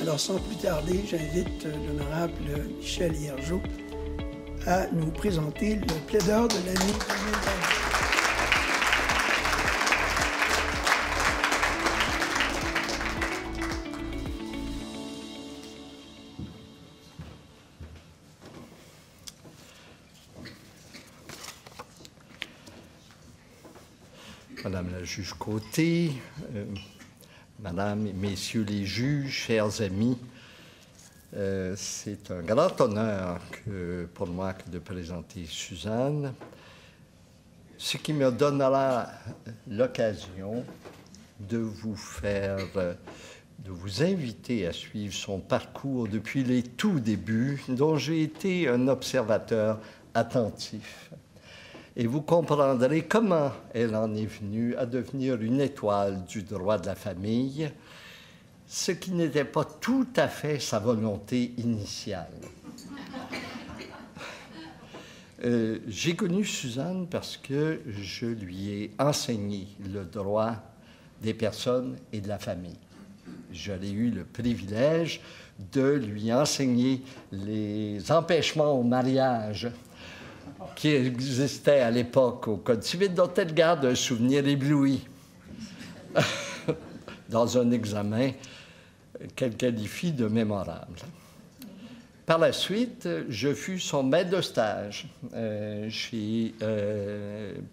Alors, sans plus tarder, j'invite l'honorable Michel Hiergeau à nous présenter le plaideur de l'année 2020. Madame la juge Côté, Madame et Messieurs les juges, chers amis, c'est un grand honneur pour moi de présenter Suzanne, ce qui me donnera l'occasion de vous inviter à suivre son parcours depuis les tout débuts, dont j'ai été un observateur attentif. Et vous comprendrez comment elle en est venue à devenir une étoile du droit de la famille, ce qui n'était pas tout à fait sa volonté initiale. J'ai connu Suzanne parce que je lui ai enseigné le droit des personnes et de la famille. J'avais eu le privilège de lui enseigner les empêchements au mariage qui existait à l'époque au Code civil, dont elle garde un souvenir ébloui dans un examen qu'elle qualifie de mémorable. Par la suite, je fus son maître de stage chez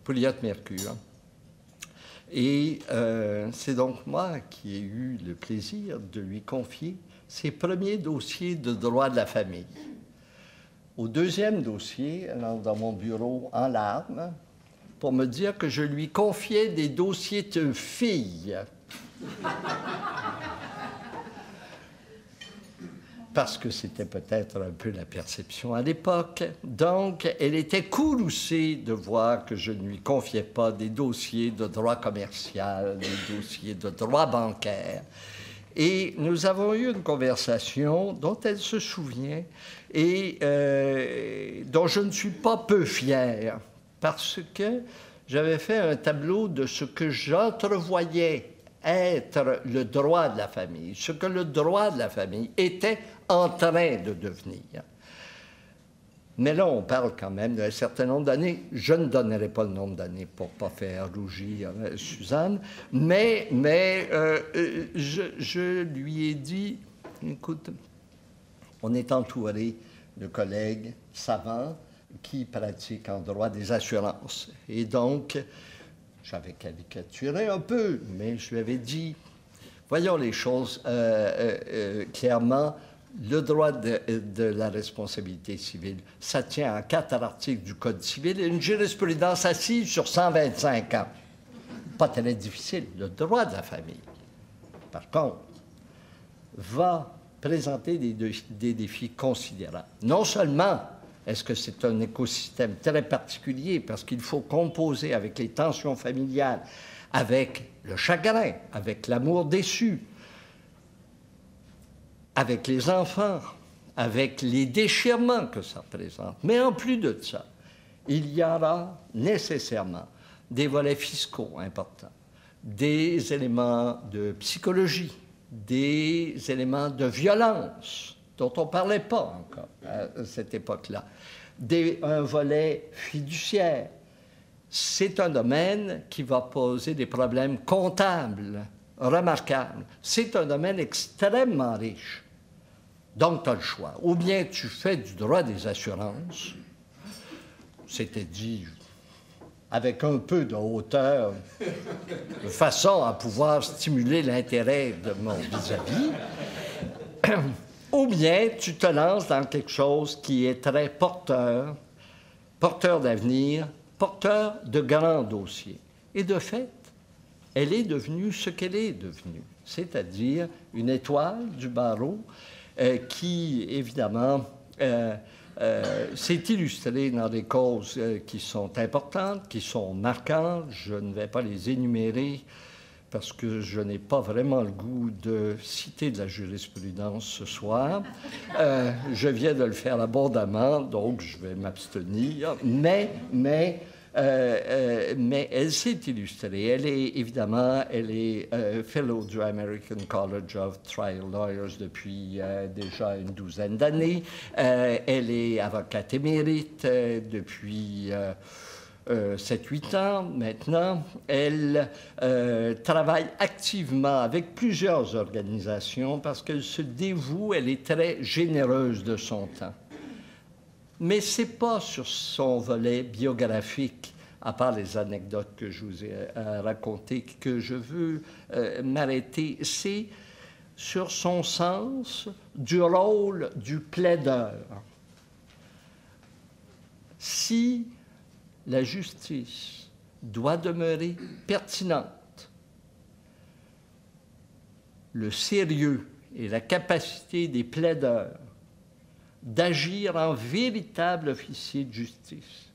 Pouliot-Mercure. Et c'est donc moi qui ai eu le plaisir de lui confier ses premiers dossiers de droit de la famille. Au deuxième dossier, elle entre dans mon bureau en larmes pour me dire que je lui confiais des dossiers de filles. Parce que c'était peut-être un peu la perception à l'époque. Donc, elle était courroucée de voir que je ne lui confiais pas des dossiers de droit commercial, des dossiers de droit bancaire. Et nous avons eu une conversation dont elle se souvient et dont je ne suis pas peu fier, parce que j'avais fait un tableau de ce que j'entrevoyais être le droit de la famille, ce que le droit de la famille était en train de devenir. Mais là, on parle quand même d'un certain nombre d'années. Je ne donnerai pas le nombre d'années pour ne pas faire rougir Suzanne, mais je lui ai dit, écoute, on est entouré de collègues savants qui pratiquent en droit des assurances. Et donc, j'avais caricaturé un peu, mais je lui avais dit, voyons les choses clairement. Le droit de la responsabilité civile, ça tient à 4 articles du Code civil et une jurisprudence assise sur 125 ans. Pas très difficile. Le droit de la famille, par contre, va présenter des défis considérables. Non seulement est-ce que c'est un écosystème très particulier parce qu'il faut composer avec les tensions familiales, avec le chagrin, avec l'amour déçu, avec les enfants, avec les déchirements que ça représente. Mais en plus de ça, il y aura nécessairement des volets fiscaux importants, des éléments de psychologie, des éléments de violence dont on ne parlait pas encore à cette époque-là, un volet fiduciaire. C'est un domaine qui va poser des problèmes comptables remarquables. C'est un domaine extrêmement riche. Donc, tu as le choix. Ou bien tu fais du droit des assurances, c'était dit avec un peu de hauteur, de façon à pouvoir stimuler l'intérêt de mon vis-à-vis, ou bien tu te lances dans quelque chose qui est très porteur d'avenir, porteur de grands dossiers. Et de fait, elle est devenue ce qu'elle est devenue, c'est-à-dire une étoile du barreau, qui, évidemment, s'est illustré dans des causes qui sont importantes, qui sont marquantes. Je ne vais pas les énumérer parce que je n'ai pas vraiment le goût de citer de la jurisprudence ce soir. Je viens de le faire abondamment, donc je vais m'abstenir. Mais mais elle s'est illustrée. Elle est fellow du American College of Trial Lawyers depuis déjà une douzaine d'années. Elle est avocate émérite depuis 7-8 ans maintenant. Elle travaille activement avec plusieurs organisations parce qu'elle se dévoue, elle est très généreuse de son temps. Mais ce n'est pas sur son volet biographique, à part les anecdotes que je vous ai racontées, que je veux m'arrêter. C'est sur son sens du rôle du plaideur. Si la justice doit demeurer pertinente, le sérieux et la capacité des plaideurs d'agir en véritable officier de justice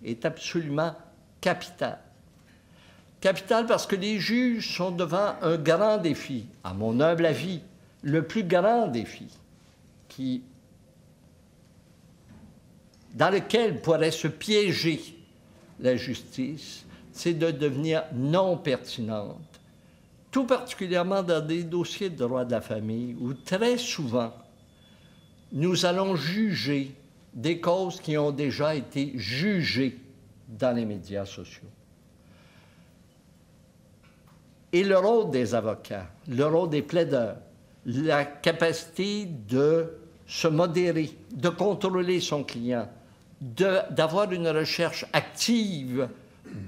est absolument capital. Capital parce que les juges sont devant un grand défi, à mon humble avis, le plus grand défi dans lequel pourrait se piéger la justice, c'est de devenir non pertinente, tout particulièrement dans des dossiers de droit de la famille où très souvent nous allons juger des causes qui ont déjà été jugées dans les médias sociaux. Et le rôle des avocats, le rôle des plaideurs, la capacité de se modérer, de contrôler son client, d'avoir une recherche active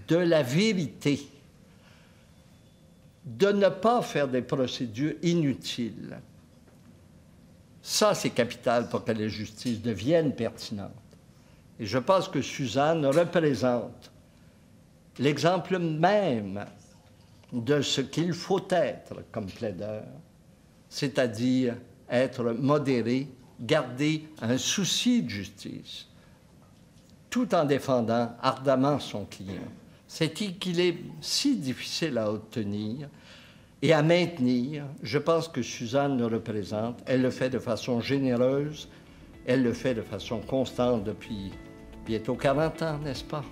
de la vérité, de ne pas faire des procédures inutiles. Ça, c'est capital pour que la justice devienne pertinente. Et je pense que Suzanne représente l'exemple même de ce qu'il faut être comme plaideur, c'est-à-dire être modéré, garder un souci de justice, tout en défendant ardemment son client. Cet équilibre si difficile à obtenir et à maintenir, je pense que Suzanne le représente. Elle le fait de façon généreuse, elle le fait de façon constante depuis bientôt 40 ans, n'est-ce pas?